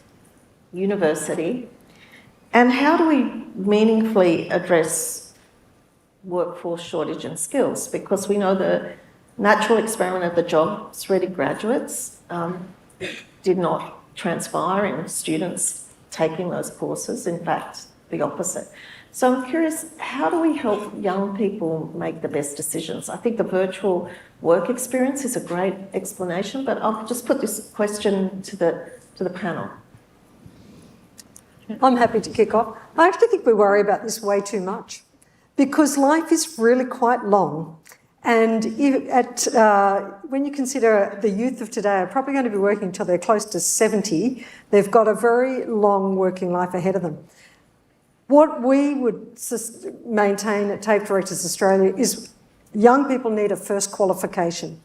university, and how do we meaningfully address workforce shortage and skills? Because we know the natural experiment of the jobs ready graduates did not transpire in students taking those courses, in fact, the opposite. So I'm curious, how do we help young people make the best decisions? I think the virtual work experience is a great explanation, but I'll just put this question to the panel. I'm happy to kick off. I actually think we worry about this way too much because life is really quite long. And when you consider the youth of today are probably going to be working until they're close to 70, they've got a very long working life ahead of them. What we would maintain at TAFE Directors Australia is young people need a first qualification.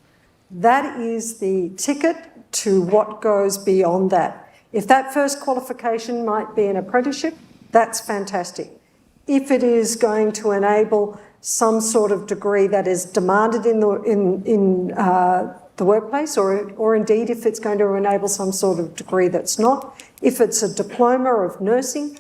That is the ticket to what goes beyond that. If that first qualification might be an apprenticeship, that's fantastic. If it is going to enable some sort of degree that is demanded in the workplace, or indeed if it's going to enable some sort of degree that's not, if it's a diploma of nursing,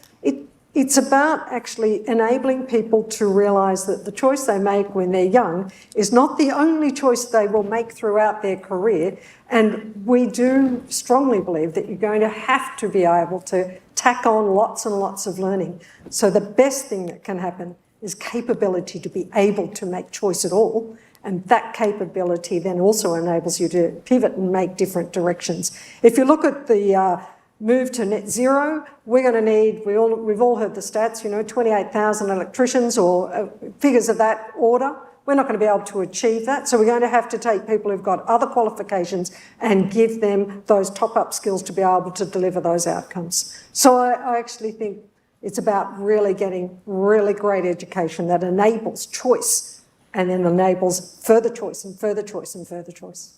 it's about actually enabling people to realise that the choice they make when they're young is not the only choice they will make throughout their career. And we do strongly believe that you're going to have to be able to tack on lots and lots of learning. So the best thing that can happen is capability to be able to make choice at all. And that capability then also enables you to pivot and make different directions. If you look at the move to net zero, we're going to need, we've all heard the stats, 28,000 electricians or figures of that order. We're not going to be able to achieve that. So we're going to have to take people who've got other qualifications and give them those top-up skills to be able to deliver those outcomes. So I actually think it's about really getting really great education that enables choice and then enables further choice and further choice and further choice.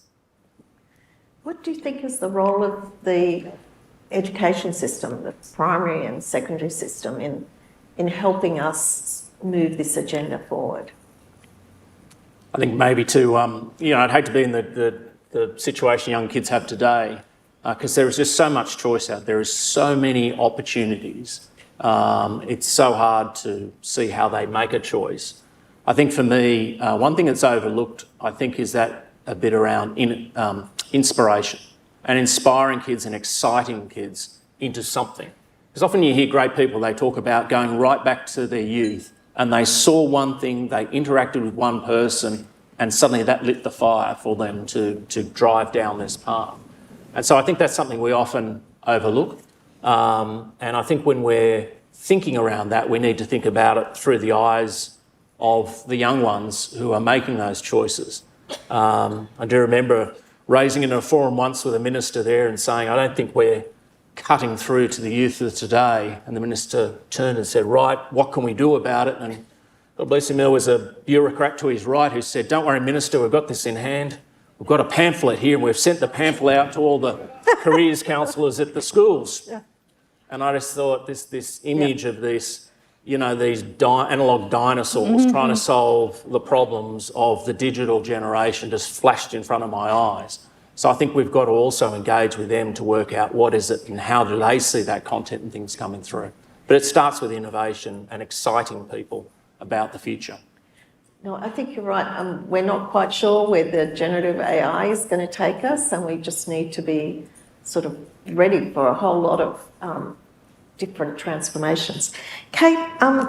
What do you think is the role of the education system, the primary and secondary system, in helping us move this agenda forward? I think maybe I'd hate to be in the situation young kids have today, because there is just so much choice out there. There is so many opportunities. It's so hard to see how they make a choice. I think for me, one thing that's overlooked, I think, is that a bit around inspiration and inspiring kids and exciting kids into something. Because often you hear great people, they talk about going right back to their youth, and they saw one thing, they interacted with one person, and suddenly that lit the fire for them to drive down this path. And so I think that's something we often overlook. And I think when we're thinking around that, we need to think about it through the eyes of the young ones who are making those choices. I do remember raising in a forum once with a minister there and saying, I don't think we're cutting through to the youth of today. And the minister turned and said, right, what can we do about it? And God bless him, there was a bureaucrat to his right who said, don't worry, Minister, we've got this in hand. We've got a pamphlet here and we've sent the pamphlet out to all the careers counsellors at the schools. Yeah. And I just thought this image of this, these analogue dinosaurs trying to solve the problems of the digital generation just flashed in front of my eyes. So I think we've got to also engage with them to work out what is it and how do they see that content and things coming through. But it starts with innovation and exciting people about the future. No, I think you're right. We're not quite sure where the generative AI is going to take us, and we just need to be sort of ready for a whole lot of different transformations. Kate,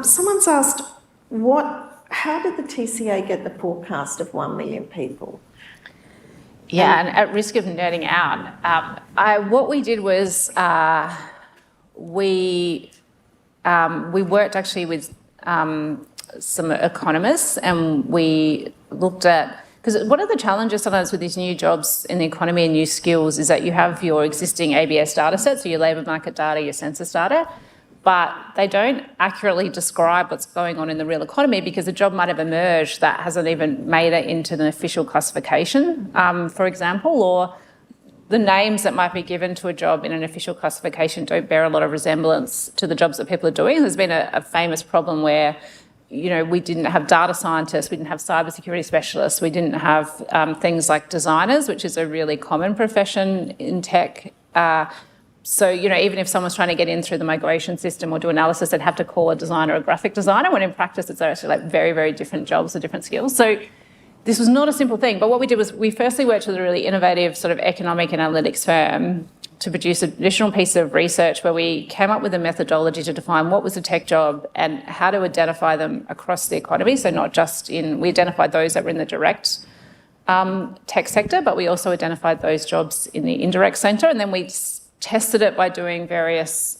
someone's asked, how did the TCA get the forecast of 1 million people? Yeah, and at risk of nerding out, what we did was we worked actually with some economists, and we looked at, because one of the challenges sometimes with these new jobs in the economy and new skills is that you have your existing ABS data sets, so your labour market data, your census data, but they don't accurately describe what's going on in the real economy because a job might have emerged that hasn't even made it into an official classification, for example, or the names that might be given to a job in an official classification don't bear a lot of resemblance to the jobs that people are doing. There's been a famous problem where we didn't have data scientists, we didn't have cybersecurity specialists, we didn't have things like designers, which is a really common profession in tech. So, even if someone's trying to get in through the migration system or do analysis, they'd have to call a designer a graphic designer, when in practice it's actually like very, very different jobs with different skills. So this was not a simple thing, but what we did was we firstly worked with a really innovative sort of economic and analytics firm to produce an additional piece of research where we came up with a methodology to define what was a tech job and how to identify them across the economy. So not just we identified those that were in the direct tech sector, but we also identified those jobs in the indirect sector. And then we tested it by doing various,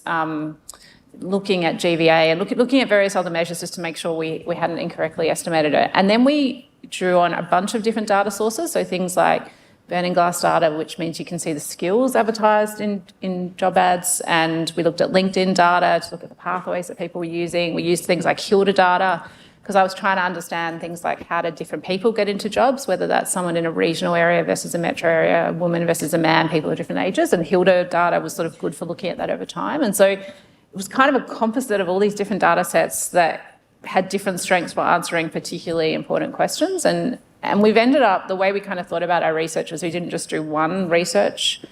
looking at GVA and looking at various other measures just to make sure we hadn't incorrectly estimated it. And then we drew on a bunch of different data sources, so things like burning glass data, which means you can see the skills advertised in job ads, and we looked at LinkedIn data to look at the pathways that people were using. We used things like Keough data, because I was trying to understand things like how do different people get into jobs, whether that's someone in a regional area versus a metro area, a woman versus a man, people of different ages, and Keough data was sort of good for looking at that over time. And so it was kind of a composite of all these different data sets that had different strengths for answering particularly important questions. And we've ended up, the way we kind of thought about our research was we didn't just do one research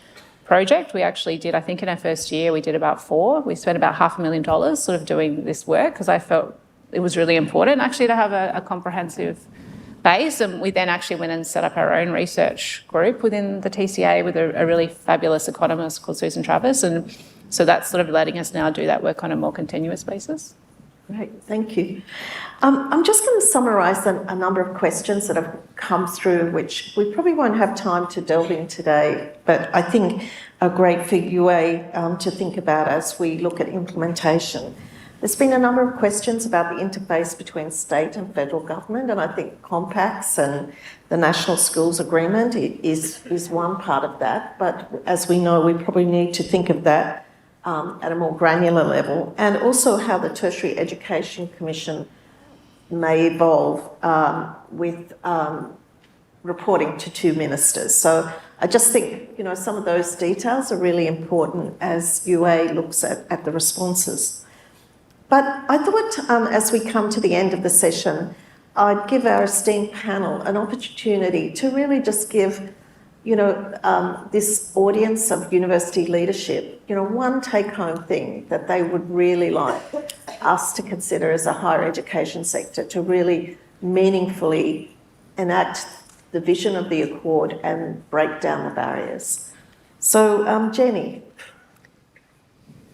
project. We actually did, I think in our first year, we did about 4. We spent about $500,000 sort of doing this work because I felt it was really important actually to have a comprehensive base. And we then actually went and set up our own research group within the TCA with a really fabulous economist called Susan Travis. And so that's sort of letting us now do that work on a more continuous basis. Great, thank you. I'm just going to summarise a number of questions that have come through, which we probably won't have time to delve in today, but I think are great for UA to think about as we look at implementation. There's been a number of questions about the interface between state and federal government, and I think compacts and the National Schools Agreement is one part of that, but as we know, we probably need to think of that at a more granular level, and also how the Tertiary Education Commission may evolve with reporting to 2 ministers. So I just think, some of those details are really important as UA looks at the responses. But I thought as we come to the end of the session, I'd give our esteemed panel an opportunity to really just give, this audience of university leadership, one take-home thing that they would really like us to consider as a higher education sector to really meaningfully enact the vision of the Accord and break down the barriers. So, Jenny.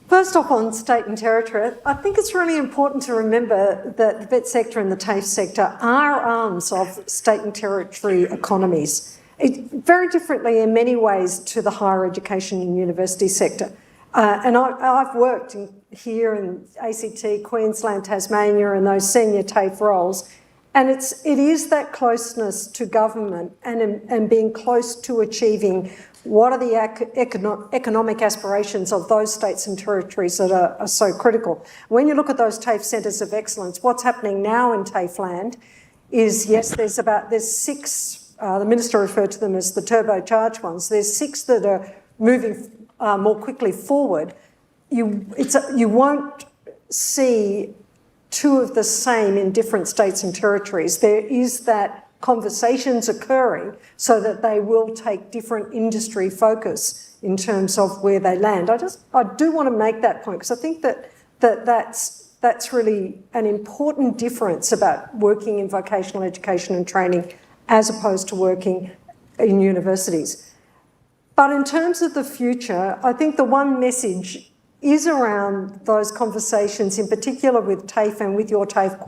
First off, on state and territory, I think it's really important to remember that the vet sector and the TAFE sector are arms of state and territory economies. Very differently in many ways to the higher education and university sector. And I've worked here in ACT, Queensland, Tasmania, and those senior TAFE roles. And it is that closeness to government and being close to achieving what are the economic aspirations of those states and territories that are so critical. When you look at those TAFE centres of excellence, what's happening now in TAFE land is, yes, there's 6, the Minister referred to them as the turbocharged ones, there's 6 that are moving more quickly forward. You won't see 2 of the same in different states and territories. There is that conversations occurring so that they will take different industry focus in terms of where they land. I do want to make that point because I think that's really an important difference about working in vocational education and training as opposed to working in universities. But in terms of the future, I think the one message is around those conversations, in particular with TAFE and with your TAFE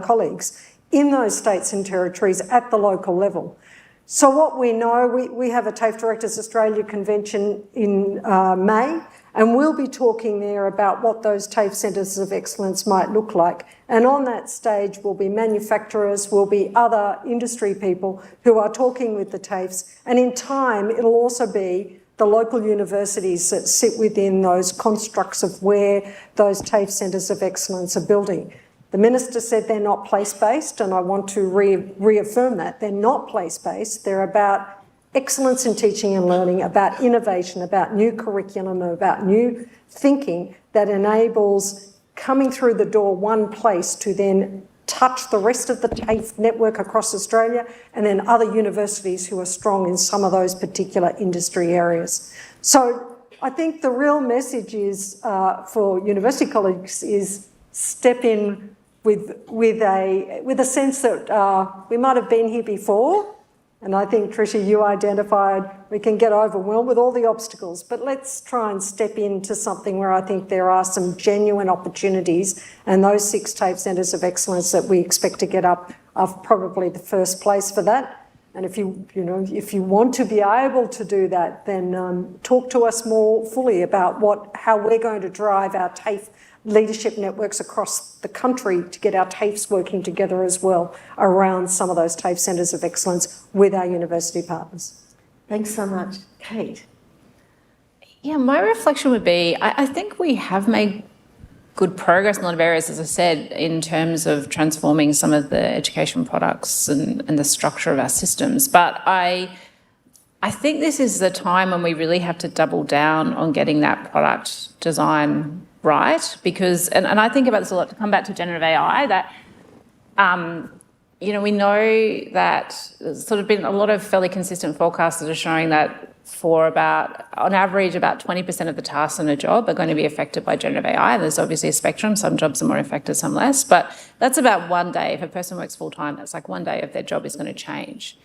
colleagues in those states and territories at the local level. So what we know, we have a TAFE Directors Australia convention in May, and we'll be talking there about what those TAFE centres of excellence might look like. And on that stage will be manufacturers, will be other industry people who are talking with the TAFEs, and in time it'll also be the local universities that sit within those constructs of where those TAFE centres of excellence are building. The Minister said they're not place-based, and I want to reaffirm that. They're not place-based. They're about excellence in teaching and learning, about innovation, about new curriculum, about new thinking that enables coming through the door one place to then touch the rest of the TAFE network across Australia and then other universities who are strong in some of those particular industry areas. So I think the real message is for university colleagues is step in with a sense that we might have been here before, and I think, Tricia, you identified we can get overwhelmed with all the obstacles, but let's try and step into something where I think there are some genuine opportunities, and those 6 TAFE centres of excellence that we expect to get up are probably the first place for that. And if you want to be able to do that, then talk to us more fully about how we're going to drive our TAFE leadership networks across the country to get our TAFEs working together as well around some of those TAFE centres of excellence with our university partners. Thanks so much. Kate? Yeah, my reflection would be, I think we have made good progress in a lot of areas, as I said, in terms of transforming some of the education products and the structure of our systems. But I think this is the time when we really have to double down on getting that product design right, because, and I think about this a lot, to come back to generative AI, that, we know that there's sort of been a lot of fairly consistent forecasts that are showing that on average, about 20% of the tasks in a job are going to be affected by generative AI. There's obviously a spectrum. Some jobs are more affected, some less, but that's about one day. If a person works full time, that's like one day of their job is going to change.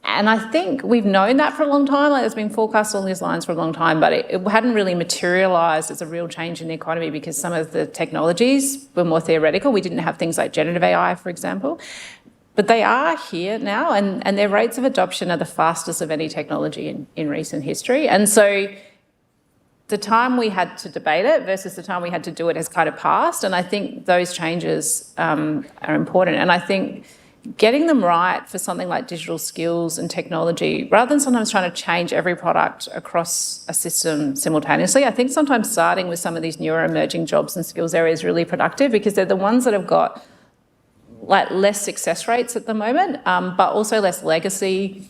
And I think we've known that for a long time, there's been forecasts along these lines for a long time, but it hadn't really materialised as a real change in the economy because some of the technologies were more theoretical. We didn't have things like generative AI, for example. But they are here now, and their rates of adoption are the fastest of any technology in recent history. And so the time we had to debate it versus the time we had to do it has kind of passed, and I think those changes are important. And I think getting them right for something like digital skills and technology, rather than sometimes trying to change every product across a system simultaneously, I think sometimes starting with some of these newer emerging jobs and skills areas is really productive because they're the ones that have got like less success rates at the moment, but also less legacy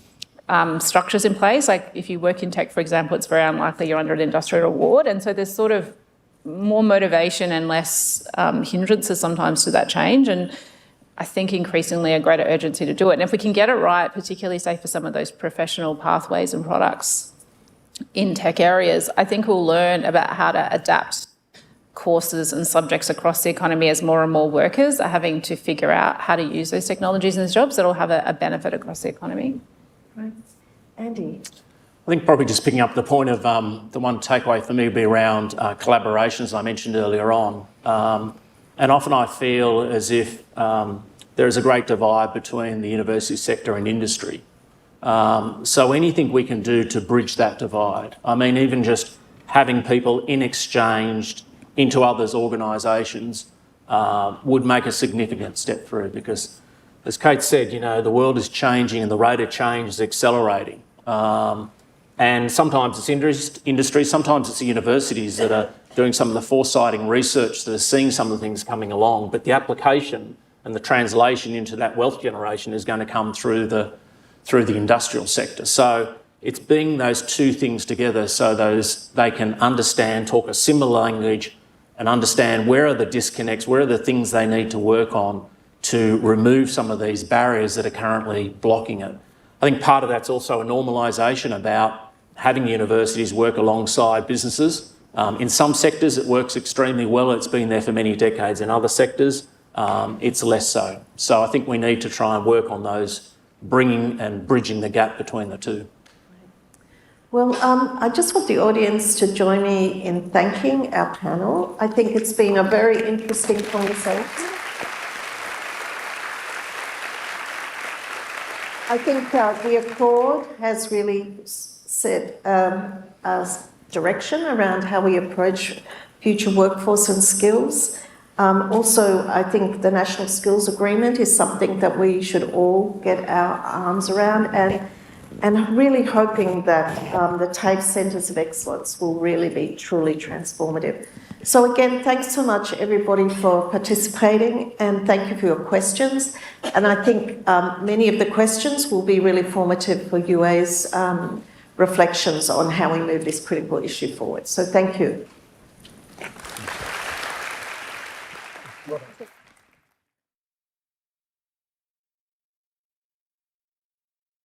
structures in place. Like if you work in tech, for example, it's very unlikely you're under an industrial award. And so there's sort of more motivation and less hindrances sometimes to that change. And I think increasingly a greater urgency to do it. And if we can get it right, particularly say for some of those professional pathways and products in tech areas, I think we'll learn about how to adapt courses and subjects across the economy as more and more workers are having to figure out how to use those technologies in those jobs that'll have a benefit across the economy. Right. Andy? I think probably just picking up the point of the one takeaway for me would be around collaborations I mentioned earlier on. And often I feel as if there is a great divide between the university sector and industry. So anything we can do to bridge that divide, I mean, even just having people in exchange into others' organisations would make a significant step through, because, as Kate said, you know, the world is changing and the rate of change is accelerating. And sometimes it's industry, sometimes it's the universities that are doing some of the foresighting research that are seeing some of the things coming along, but the application and the translation into that wealth generation is going to come through the industrial sector. So it's bringing those two things together so they can understand, talk a similar language and understand where are the disconnects, where are the things they need to work on to remove some of these barriers that are currently blocking it. I think part of that's also a normalisation about having universities work alongside businesses. In some sectors it works extremely well, it's been there for many decades. In other sectors it's less so. So I think we need to try and work on those, bringing and bridging the gap between the two. Well, I just want the audience to join me in thanking our panel. I think it's been a very interesting conversation. I think the Accord has really set a direction around how we approach future workforce and skills. Also, I think the National Skills Agreement is something that we should all get our arms around, and I'm really hoping that the TAFE Centres of Excellence will really be truly transformative. So again, thanks so much everybody for participating, and thank you for your questions. And I think many of the questions will be really formative for UA's reflections on how we move this critical issue forward. So thank you.